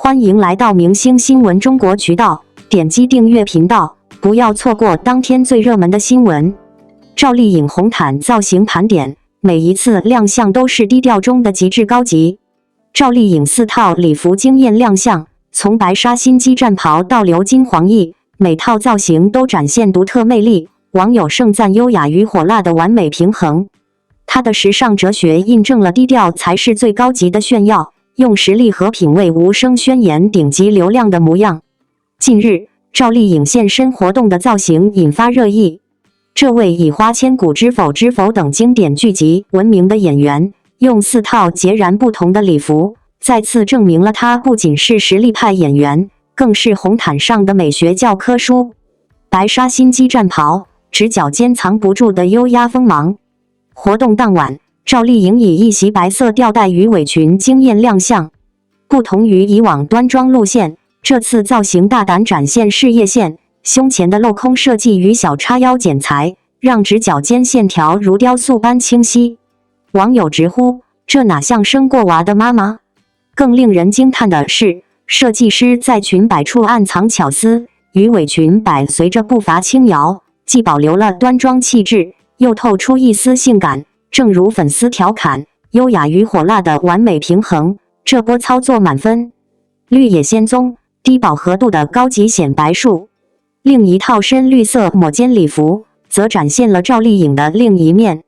欢迎来到明星新闻中国渠道，点击订阅频道，不要错过当天最热门的新闻。赵丽颖红毯造型盘点，每一次亮相都是低调中的极致高级。赵丽颖4套礼服惊艳亮相，从白纱心机战袍到鎏金黄翼，每套造型都展现独特魅力，网友盛赞优雅与火辣的完美平衡。她的时尚哲学印证了低调才是最高级的炫耀，用实力和品味无声宣言顶级流量的模样。近日，赵丽颖现身活动的造型引发热议。这位以《花千骨》知否等经典剧集闻名的演员，用4套截然不同的礼服，再次证明了她不仅是实力派演员，更是红毯上的美学教科书。白纱心机战袍，直角肩藏不住的优压锋芒。活动当晚，赵丽颖以一袭白色吊带鱼尾裙惊艳亮相。不同于以往端庄路线，这次造型大胆展现事业线，胸前的镂空设计与小叉腰剪裁，让直角肩线条如雕塑般清晰。网友直呼，这哪像生过娃的妈妈？更令人惊叹的是，设计师在裙摆处暗藏巧思，鱼尾裙摆随着步伐轻摇，既保留了端庄气质，又透出一丝性感，正如粉丝调侃，优雅与火辣的完美平衡，这波操作满分。绿野仙踪，低饱和度的高级显白术。另一套深绿色抹肩礼服，则展现了赵丽颖的另一面。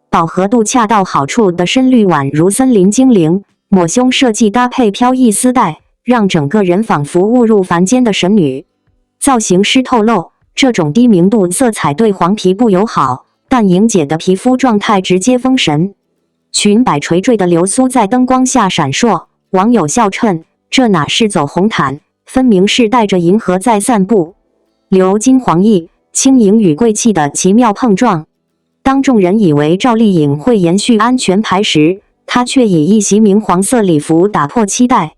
饱和度恰到好处的深绿宛如森林精灵，抹胸设计搭配飘逸丝带，让整个人仿佛误入凡间的神女。造型师透露，这种低明度色彩对黄皮不友好，但莹姐的皮肤状态直接封神。裙摆垂坠的流苏在灯光下闪烁，网友笑称，这哪是走红毯，分明是带着银河在散步。鎏金黄翼，轻盈与贵气的奇妙碰撞。当众人以为赵丽颖会延续安全牌时，她却以一袭明黄色礼服打破期待。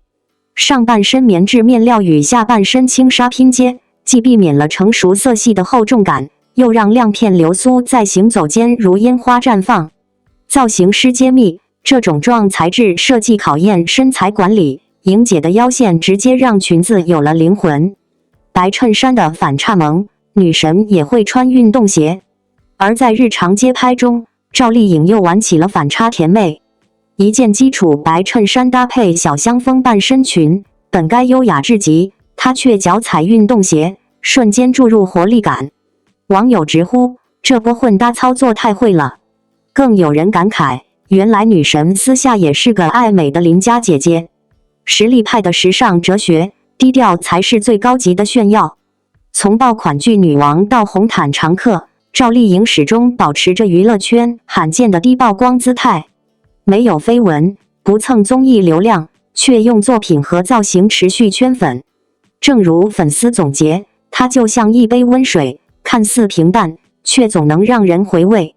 上半身棉质面料与下半身轻纱拼接，既避免了成熟色系的厚重感，又让亮片流苏在行走间如烟花绽放。造型师揭秘，这种状材质设计考验身材管理，莹姐的腰线直接让裙子有了灵魂。白衬衫的反差萌，女神也会穿运动鞋。而在日常街拍中，赵丽颖又玩起了反差甜妹。一件基础白衬衫搭配小香风半身裙，本该优雅至极，她却脚踩运动鞋，瞬间注入活力感。网友直呼，这波混搭操作太会了。更有人感慨，原来女神私下也是个爱美的邻家姐姐。实力派的时尚哲学，低调才是最高级的炫耀。从爆款剧女王到红毯常客，赵丽颖始终保持着娱乐圈罕见的低曝光姿态，没有绯闻，不蹭综艺流量，却用作品和造型持续圈粉。正如粉丝总结，她就像一杯温水，看似平淡，却总能让人回味。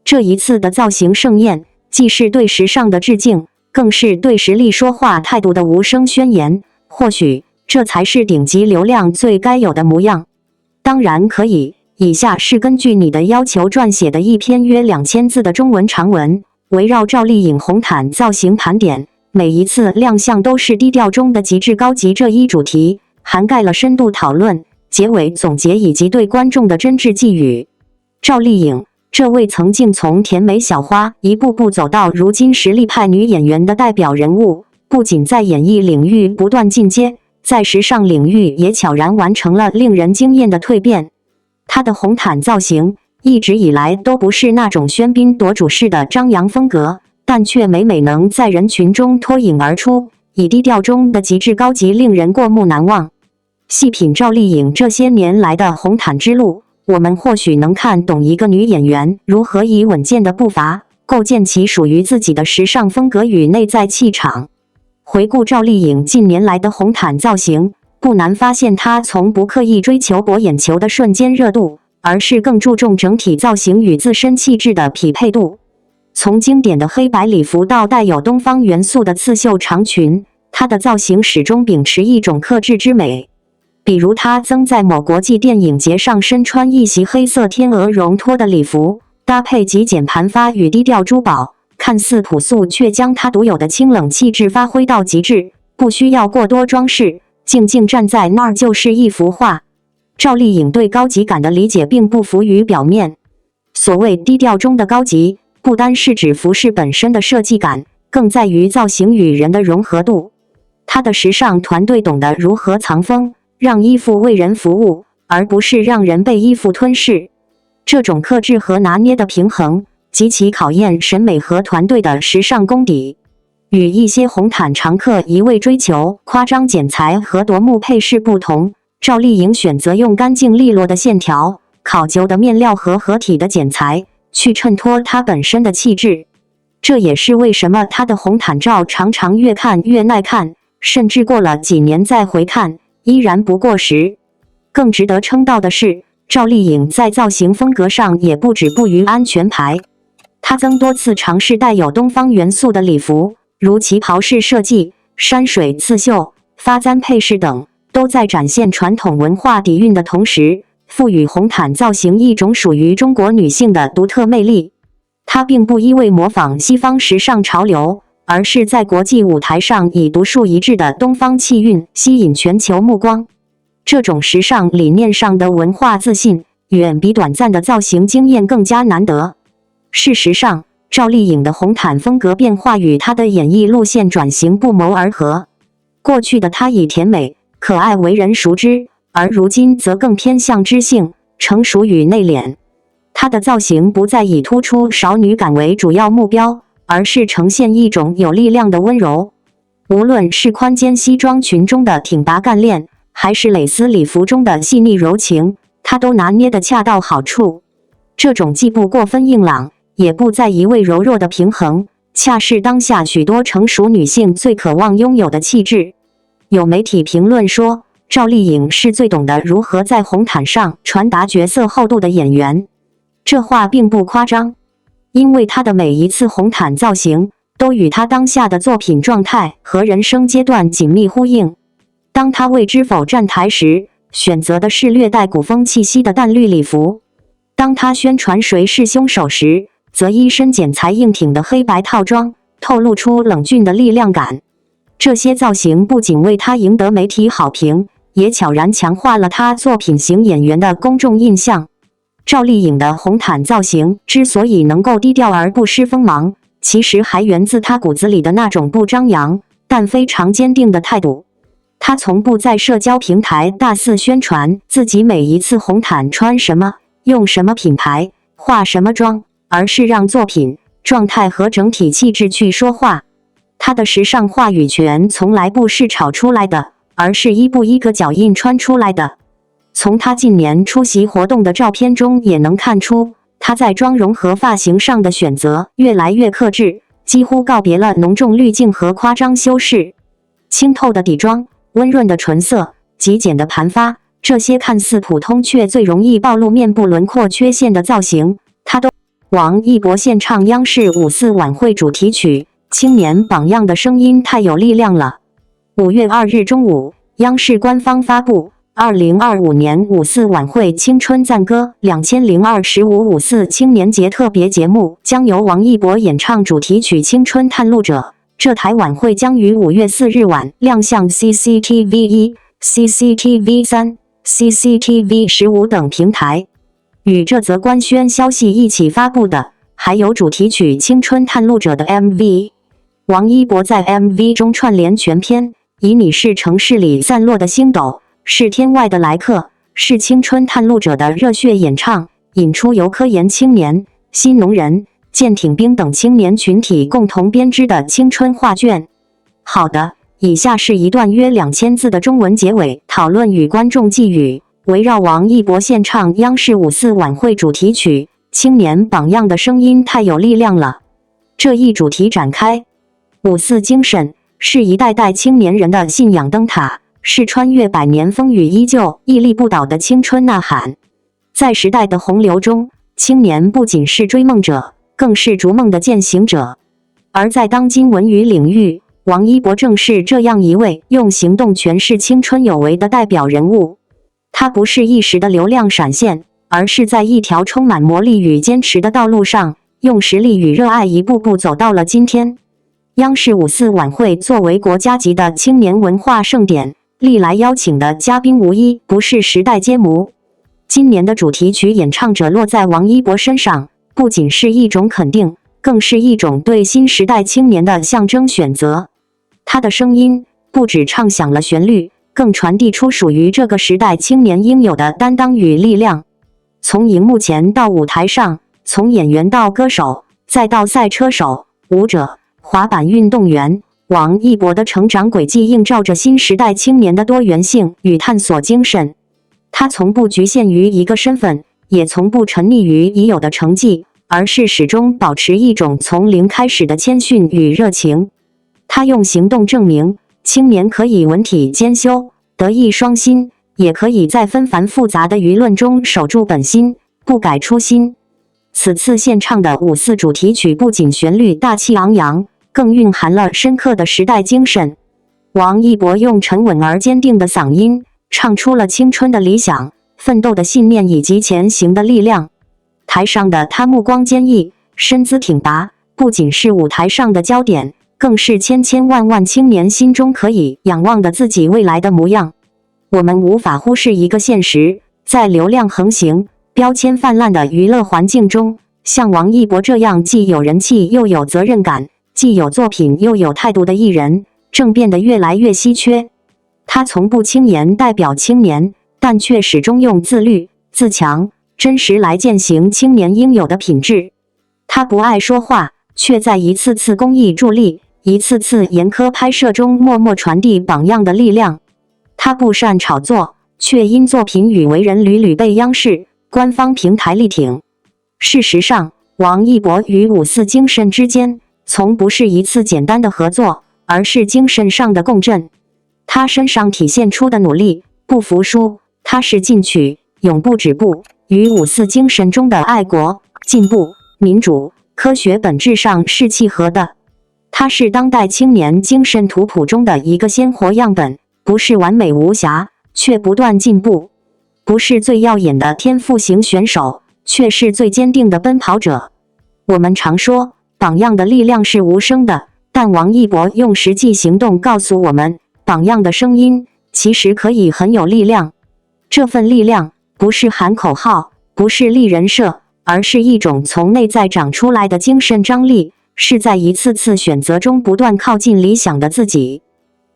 这一次的造型盛宴，既是对时尚的致敬，更是对实力说话态度的无声宣言。或许，这才是顶级流量最该有的模样。当然可以，以下是根据你的要求撰写的一篇约2000字的中文长文，围绕赵丽颖红毯造型盘点，每一次亮相都是低调中的极致高级这一主题，涵盖了深度讨论、结尾总结以及对观众的真挚寄语。赵丽颖，这位曾经从甜美小花一步步走到如今实力派女演员的代表人物，不仅在演艺领域不断进阶，在时尚领域也悄然完成了令人惊艳的蜕变。她的红毯造型一直以来都不是那种喧宾夺主式的张扬风格，但却每每能在人群中脱颖而出，以低调中的极致高级令人过目难忘。细品赵丽颖这些年来的红毯之路，我们或许能看懂一个女演员如何以稳健的步伐构建起属于自己的时尚风格与内在气场。回顾赵丽颖近年来的红毯造型，不难发现她从不刻意追求博眼球的瞬间热度，而是更注重整体造型与自身气质的匹配度。从经典的黑白礼服到带有东方元素的刺绣长裙，她的造型始终秉持一种克制之美。比如她曾在某国际电影节上身穿一袭黑色天鹅绒托的礼服，搭配极简盘发与低调珠宝，看似朴素却将她独有的清冷气质发挥到极致，不需要过多装饰，静静站在那儿就是一幅画。赵丽颖对高级感的理解并不浮于表面。所谓低调中的高级，不单是指服饰本身的设计感，更在于造型与人的融合度。她的时尚团队懂得如何藏风，让衣服为人服务，而不是让人被衣服吞噬。这种克制和拿捏的平衡，极其考验审美和团队的时尚功底。与一些红毯常客一味追求夸张剪裁和夺目配饰不同，赵丽颖选择用干净利落的线条、考究的面料和合体的剪裁，去衬托她本身的气质。这也是为什么她的红毯照常常越看越耐看，甚至过了几年再回看，依然不过时。更值得称道的是，赵丽颖在造型风格上也不止步于安全牌。她曾多次尝试带有东方元素的礼服，如旗袍式设计、山水刺绣、发簪配饰等，都在展现传统文化底蕴的同时，赋予红毯造型一种属于中国女性的独特魅力。她并不一味模仿西方时尚潮流，而是在国际舞台上以独树一帜的东方气韵吸引全球目光。这种时尚理念上的文化自信，远比短暂的造型经验更加难得。事实上，赵丽颖的红毯风格变化与她的演艺路线转型不谋而合。过去的她以甜美、可爱为人熟知，而如今则更偏向知性、成熟与内敛。她的造型不再以突出少女感为主要目标，而是呈现一种有力量的温柔。无论是宽肩西装裙中的挺拔干练，还是蕾丝礼服中的细腻柔情，她都拿捏得恰到好处。这种既不过分硬朗，也不再一味柔弱的平衡，恰是当下许多成熟女性最渴望拥有的气质。有媒体评论说，赵丽颖是最懂得如何在红毯上传达角色厚度的演员。这话并不夸张，因为她的每一次红毯造型都与她当下的作品状态和人生阶段紧密呼应。当她为《知否》站台时，选择的是略带古风气息的淡绿礼服；当她宣传谁是凶手时，则一身剪裁硬挺的黑白套装，透露出冷峻的力量感。这些造型不仅为她赢得媒体好评，也悄然强化了她作品型演员的公众印象。赵丽颖的红毯造型之所以能够低调而不失锋芒，其实还源自她骨子里的那种不张扬但非常坚定的态度。她从不在社交平台大肆宣传自己每一次红毯穿什么、用什么品牌、化什么妆，而是让作品、状态和整体气质去说话。她的时尚话语权从来不是炒出来的，而是一步一个脚印穿出来的。从她近年出席活动的照片中也能看出，她在妆容和发型上的选择越来越克制，几乎告别了浓重滤镜和夸张修饰。清透的底妆、温润的唇色、极简的盘发，这些看似普通却最容易暴露面部轮廓缺陷的造型，她都。王一博献唱央视5·4晚会主题曲《青年榜样的声音太有力量了》。5月2日中午，央视官方发布2025年5·4晚会青春赞歌2025-5·4青年节特别节目，将由王一博演唱主题曲《青春探路者》。这台晚会将于5月4日晚亮相 CCTV1、CCTV3、CCTV15等平台。与这则官宣消息一起发布的，还有主题曲《青春探路者》的 MV。王一博在 MV 中串联全篇，以你是城市里散落的星斗，是天外的来客，是青春探路者的热血演唱，引出由科研青年、新农人、舰艇兵等青年群体共同编织的青春画卷。好的，以下是一段约2000字的中文结尾讨论与观众寄语。围绕王一博献唱央视5·4晚会主题曲《青年榜样的声音太有力量了》这一主题展开。5·4精神是一代代青年人的信仰灯塔，是穿越百年风雨依旧、屹立不倒的青春呐喊。在时代的洪流中，青年不仅是追梦者，更是逐梦的践行者。而在当今文娱领域，王一博正是这样一位用行动诠释青春有为的代表人物。他不是一时的流量闪现，而是在一条充满魔力与坚持的道路上，用实力与热爱一步步走到了今天。央视5·4晚会作为国家级的青年文化盛典，历来邀请的嘉宾无一不是时代揭幕。今年的主题曲演唱者落在王一博身上，不仅是一种肯定，更是一种对新时代青年的象征选择。他的声音不只唱响了旋律，更传递出属于这个时代青年应有的担当与力量。从荧幕前到舞台上，从演员到歌手，再到赛车手、舞者、滑板运动员，王一博的成长轨迹映照着新时代青年的多元性与探索精神。他从不局限于一个身份，也从不沉溺于已有的成绩，而是始终保持一种从零开始的谦逊与热情。他用行动证明，青年可以文体兼修，德艺双馨，也可以在纷繁复杂的舆论中守住本心，不改初心。此次献唱的5·4主题曲不仅旋律大气昂扬，更蕴含了深刻的时代精神。王一博用沉稳而坚定的嗓音，唱出了青春的理想、奋斗的信念以及前行的力量。台上的他目光坚毅，身姿挺拔，不仅是舞台上的焦点，更是千千万万青年心中可以仰望的自己未来的模样。我们无法忽视一个现实，在流量横行、标签泛滥的娱乐环境中，像王一博这样既有人气又有责任感，既有作品又有态度的艺人，正变得越来越稀缺。他从不轻言代表青年，但却始终用自律、自强、真实来践行青年应有的品质。他不爱说话，却在一次次公益助力、一次次严苛拍摄中默默传递榜样的力量。他不善炒作，却因作品与为人屡屡被央视、官方平台力挺。事实上，王一博与5·4精神之间，从不是一次简单的合作，而是精神上的共振。他身上体现出的努力、不服输、踏实进取、永不止步，与5·4精神中的爱国、进步、民主、科学本质上是契合的。他是当代青年精神图谱中的一个鲜活样本，不是完美无瑕，却不断进步；不是最耀眼的天赋型选手，却是最坚定的奔跑者。我们常说，榜样的力量是无声的，但王一博用实际行动告诉我们，榜样的声音其实可以很有力量。这份力量不是喊口号，不是立人设，而是一种从内在长出来的精神张力，是在一次次选择中不断靠近理想的自己。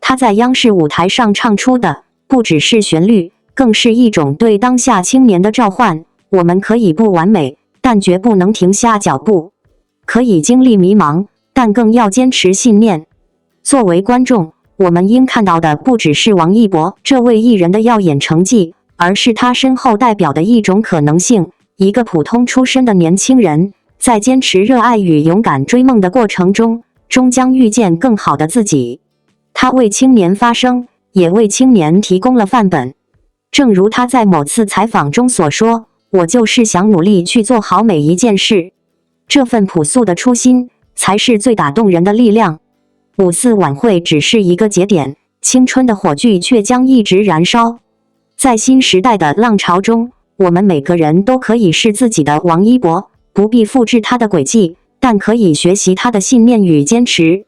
他在央视舞台上唱出的，不只是旋律，更是一种对当下青年的召唤。我们可以不完美，但绝不能停下脚步；可以经历迷茫，但更要坚持信念。作为观众，我们应看到的不只是王一博这位艺人的耀眼成绩，而是他身后代表的一种可能性。一个普通出身的年轻人，在坚持热爱与勇敢追梦的过程中，终将遇见更好的自己。他为青年发声，也为青年提供了范本。正如他在某次采访中所说，我就是想努力去做好每一件事。这份朴素的初心，才是最打动人的力量。5·4晚会只是一个节点，青春的火炬却将一直燃烧。在新时代的浪潮中，我们每个人都可以是自己的王一博，不必复制他的轨迹，但可以学习他的信念与坚持。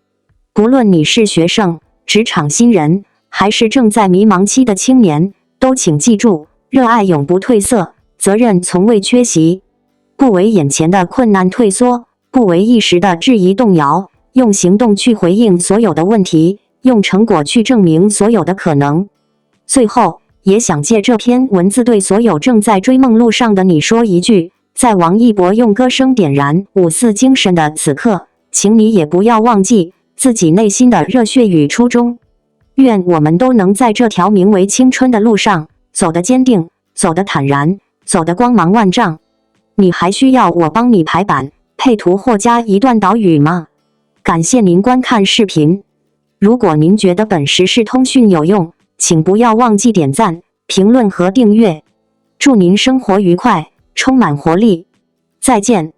不论你是学生、职场新人，还是正在迷茫期的青年，都请记住，热爱永不褪色，责任从未缺席。不为眼前的困难退缩，不为一时的质疑动摇，用行动去回应所有的问题，用成果去证明所有的可能。最后，也想借这篇文字对所有正在追梦路上的你说一句，在王一博用歌声点燃5·4精神的此刻，请你也不要忘记自己内心的热血与初衷。愿我们都能在这条名为青春的路上，走得坚定，走得坦然，走得光芒万丈。你还需要我帮你排版、配图或加一段导语吗？感谢您观看视频。如果您觉得本时事通讯有用，请不要忘记点赞、评论和订阅。祝您生活愉快，充满活力。再见。